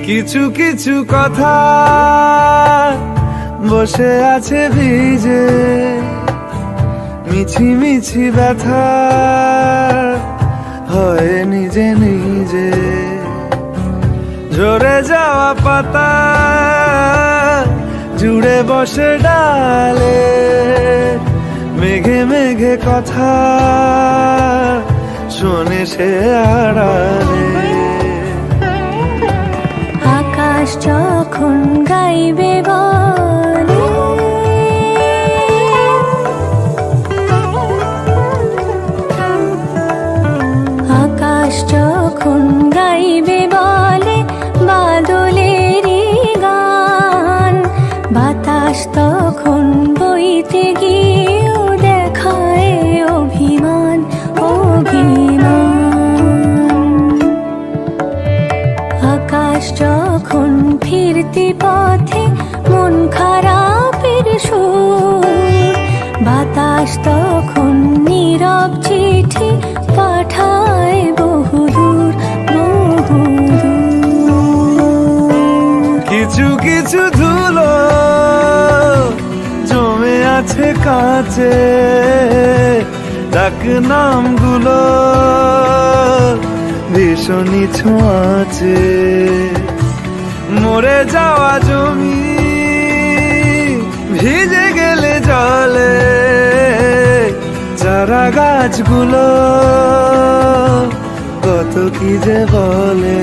কিছু কিছু কথা বসে আছে ভিজে, মিছি মিছি ব্যথা হয় নিজে নিজে। ঝরে যাওয়া পাতা জুড়ে বসে ডালে, মেঘে মেঘে কথা শোনে সে আড়ালে। আকাশ যখন গাইবে বলে, আকাশ যখন গাইবে বলে বাদলেরই গান, বাতাস তখন বইতে গিয়েও দেখায় অভিমান অভিমান। আকাশ যখন ফিরতি পথে মন খারাপের সুর, বাতাস তখন নীরব চিঠি পাঠায় বহুদূর বহুদূর। কিছু কিছু ধুলো জমে আছে কাছে, ডাক নামগুলো ভীষণই ছোঁয়াচে। মরে যাওয়া জমি ভিজে গেলে জলে, চারা গাছগুলো কত কি যে বলে।